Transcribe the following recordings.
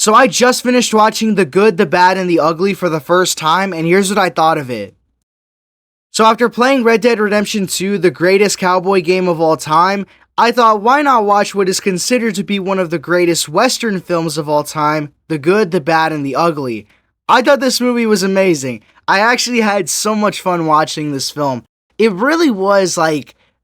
So I just finished watching The Good, the Bad, and the Ugly for the first time, and here's what I thought of it. So after playing Red Dead Redemption 2, the greatest cowboy game of all time, I thought, why not watch what is considered to be one of the greatest Western films of all time, The Good, the Bad, and the Ugly. I thought this movie was amazing. I actually had so much fun watching this film. It really was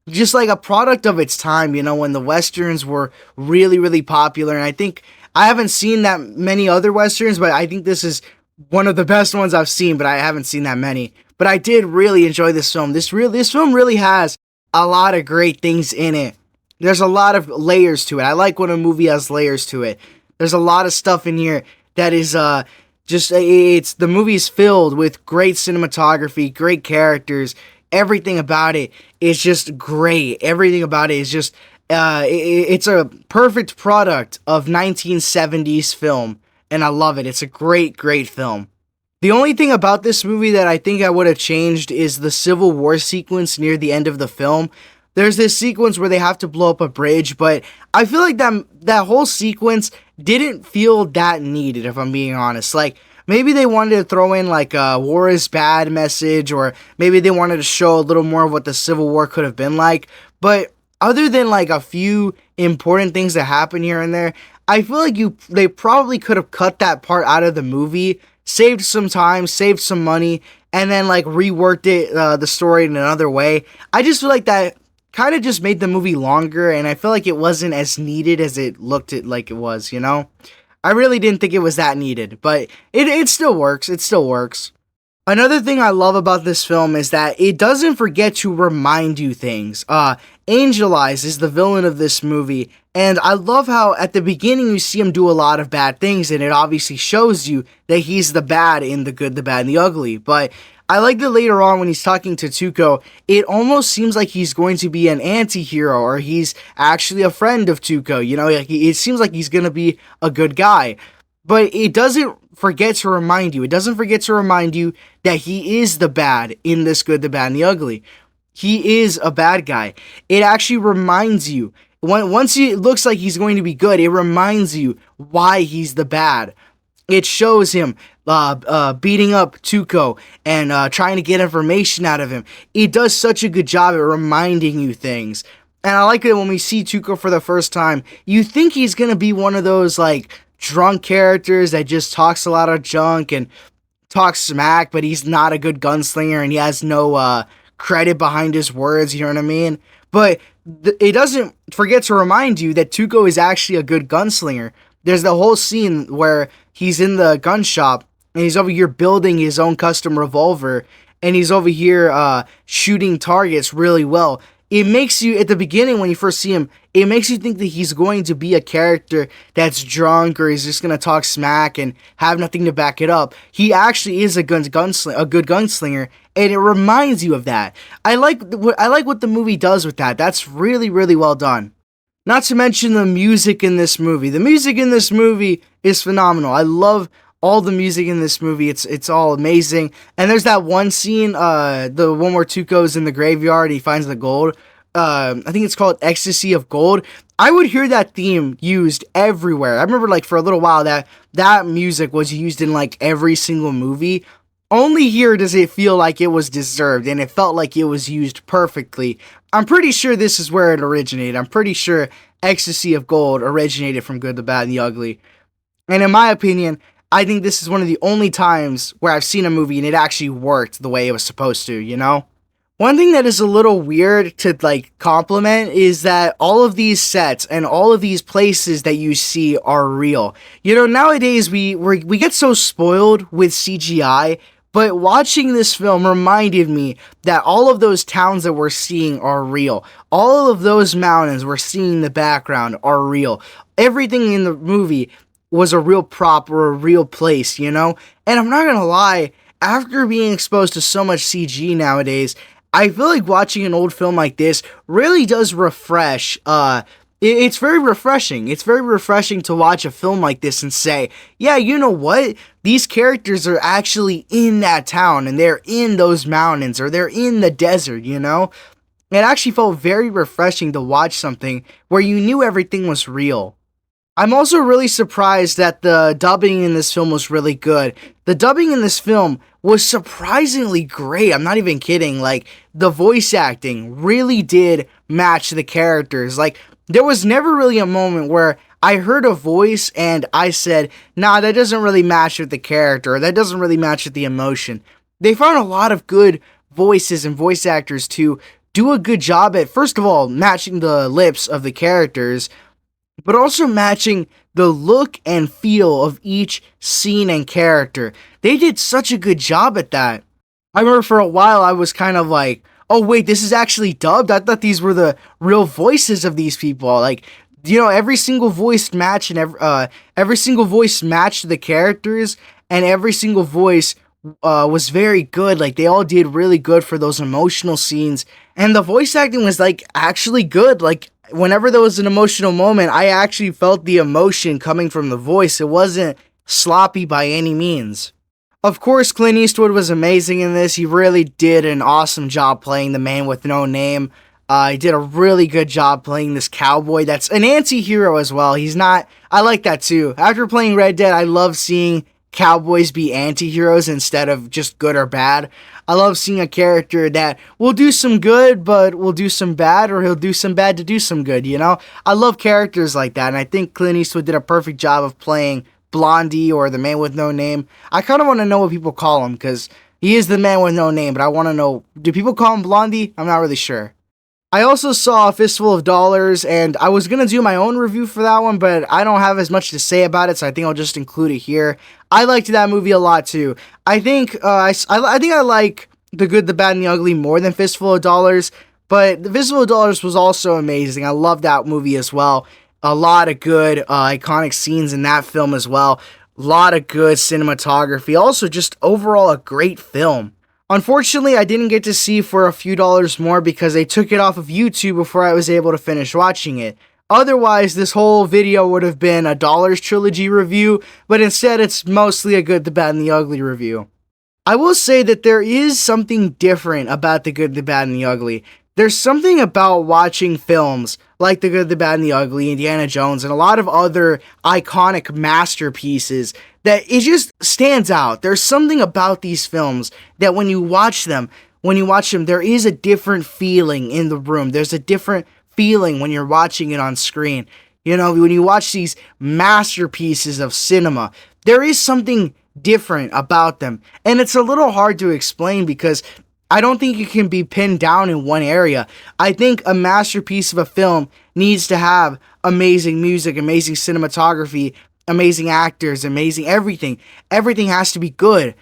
just like a product of its time, when the Westerns were really, really popular. And I think I haven't seen that many other Westerns, but I think this is one of the best ones I've seen, but I haven't seen that many. But I did really enjoy this film. This film really has a lot of great things in it. There's a lot of layers to it. I like when a movie has layers to it. There's a lot of stuff in here that is the movie's filled with great cinematography, great characters. Everything about it is just great. Everything about it is just it's a perfect product of 1970s film, and I love it. It's a great, great film. The only thing about this movie that I think I would have changed is the Civil War sequence near the end of the film. There's this sequence where they have to blow up a bridge, but I feel like that whole sequence didn't feel that needed, if I'm being honest. Like, maybe they wanted to throw in like a war is bad message, or maybe they wanted to show a little more of what the Civil War could have been like. But other than like a few important things that happen here and there, I feel like they probably could have cut that part out of the movie, saved some time, saved some money, and then like reworked it, the story in another way. I just feel like that kind of just made the movie longer, and I feel like it wasn't as needed as it looked like it was, I really didn't think it was that needed, but it still works. It still works. Another thing I love about this film is that it doesn't forget to remind you things. Angel Eyes is the villain of this movie, and I love how at the beginning you see him do a lot of bad things, and it obviously shows you that he's the bad in The Good, the Bad, and the Ugly. But I like that later on when he's talking to Tuco, it almost seems like he's going to be an anti-hero, or he's actually a friend of Tuco. It seems like he's going to be a good guy. But it doesn't forget to remind you. It doesn't forget to remind you that he is the bad in This Good, the Bad, and the Ugly. He is a bad guy. It actually reminds you. Once it looks like he's going to be good, it reminds you why he's the bad. It shows him beating up Tuco and trying to get information out of him. It does such a good job at reminding you things. And I like it when we see Tuco for the first time. You think he's going to be one of those like drunk characters that just talks a lot of junk and talks smack, but he's not a good gunslinger and he has no credit behind his words, you know what I mean? But it doesn't forget to remind you that Tuco is actually a good gunslinger. There's the whole scene where he's in the gun shop and he's over here building his own custom revolver and he's over here shooting targets really well. It makes you, at the beginning when you first see him, it makes you think that he's going to be a character that's drunk or he's just going to talk smack and have nothing to back it up. He actually is a good gunslinger, and it reminds you of that. I like what the movie does with that. That's really, really well done. Not to mention the music in this movie. The music in this movie is phenomenal. I love all the music in this movie. It's all amazing. And there's that one scene, the one where Tuco's in the graveyard, he finds the gold. I think it's called Ecstasy of Gold. I would hear that theme used everywhere. I remember like for a little while that music was used in like every single movie. Only here does it feel like it was deserved, and it felt like it was used perfectly. I'm pretty sure this is where it originated. I'm pretty sure Ecstasy of Gold originated from Good, the Bad, and the Ugly. And in my opinion, I think this is one of the only times where I've seen a movie and it actually worked the way it was supposed to, One thing that is a little weird to like compliment is that all of these sets and all of these places that you see are real. Nowadays we get so spoiled with CGI, but watching this film reminded me that all of those towns that we're seeing are real. All of those mountains we're seeing in the background are real. Everything in the movie was a real prop or a real place, And I'm not gonna lie, after being exposed to so much CG nowadays, I feel like watching an old film like this really does refresh. It's very refreshing. It's very refreshing to watch a film like this and say, yeah, you know what? These characters are actually in that town and they're in those mountains or they're in the desert, It actually felt very refreshing to watch something where you knew everything was real. I'm also really surprised that the dubbing in this film was really good. The dubbing in this film was surprisingly great. I'm not even kidding. Like, the voice acting really did match the characters. Like, there was never really a moment where I heard a voice and I said, nah, that doesn't really match with the character, or that doesn't really match with the emotion. They found a lot of good voices and voice actors to do a good job at, first of all, matching the lips of the characters, but also matching the look and feel of each scene and character. They did such a good job at that. I remember for a while I was kind of like, oh wait, this is actually dubbed? I thought these were the real voices of these people. Like, you know, every single voice match and every single voice matched the characters, and every single voice was very good. Like, they all did really good for those emotional scenes, and the voice acting was like actually good. Like, whenever there was an emotional moment, I actually felt the emotion coming from the voice. It wasn't sloppy by any means. Of course, Clint Eastwood was amazing in this. He really did an awesome job playing the man with no name. He did a really good job playing this cowboy that's an anti-hero as well. He's not... I like that too. After playing Red Dead, I love seeing cowboys be anti-heroes instead of just good or bad. I love seeing a character that will do some good, but will do some bad, or he'll do some bad to do some good, you know? I love characters like that, and I think Clint Eastwood did a perfect job of playing Blondie, or the man with no name. I kind of want to know what people call him, because he is the man with no name, but I want to know, do people call him Blondie? I'm not really sure. I also saw Fistful of Dollars, and I was going to do my own review for that one, but I don't have as much to say about it, so I think I'll just include it here. I liked that movie a lot, too. I think I like The Good, the Bad, and the Ugly more than Fistful of Dollars, but the Fistful of Dollars was also amazing. I love that movie as well. A lot of good, iconic scenes in that film as well. A lot of good cinematography. Also, just overall a great film. Unfortunately, I didn't get to see for a few dollars more because they took it off of YouTube before I was able to finish watching it. Otherwise, this whole video would have been a Dollars Trilogy review, but instead it's mostly a Good, the Bad, and the Ugly review. I will say that there is something different about The Good, the Bad, and the Ugly. There's something about watching films like The Good, the Bad, and the Ugly, Indiana Jones, and a lot of other iconic masterpieces that it just stands out. There's something about these films that when you watch them, there is a different feeling in the room. There's a different feeling when you're watching it on screen. You know, when you watch these masterpieces of cinema, there is something different about them. And it's a little hard to explain because I don't think it can be pinned down in one area. I think a masterpiece of a film needs to have amazing music, amazing cinematography, amazing actors, amazing everything. Everything has to be good.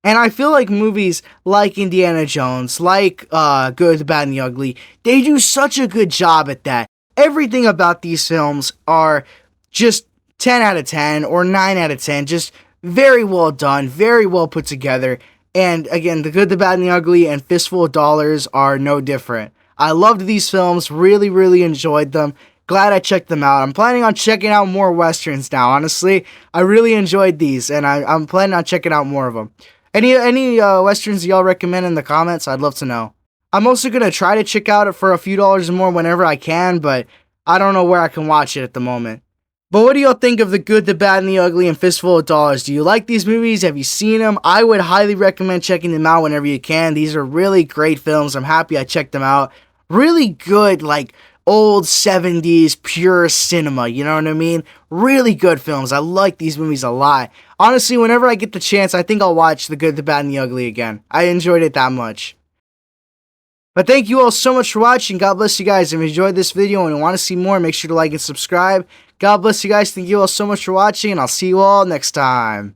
And I feel like movies like Indiana Jones, like Good, the Bad, and the Ugly, they do such a good job at that. Everything about these films are just 10 out of 10 or 9 out of 10. Just very well done, very well put together. And again, The Good, the Bad, and the Ugly and Fistful of Dollars are no different. I loved these films, really, really enjoyed them. Glad I checked them out. I'm planning on checking out more Westerns now, honestly. I really enjoyed these, and I'm planning on checking out more of them. Any Westerns y'all recommend in the comments? I'd love to know. I'm also going to try to check out it for a few dollars more whenever I can, but I don't know where I can watch it at the moment. But what do y'all think of The Good, the Bad, and the Ugly and Fistful of Dollars? Do you like these movies? Have you seen them? I would highly recommend checking them out whenever you can. These are really great films. I'm happy I checked them out. Really good, like, old 70s pure cinema, you know what I mean? Really good films. I like these movies a lot. Honestly, whenever I get the chance, I think I'll watch The Good, the Bad, and the Ugly again. I enjoyed it that much. But thank you all so much for watching. God bless you guys. If you enjoyed this video and want to see more, make sure to like and subscribe. God bless you guys. Thank you all so much for watching, and I'll see you all next time.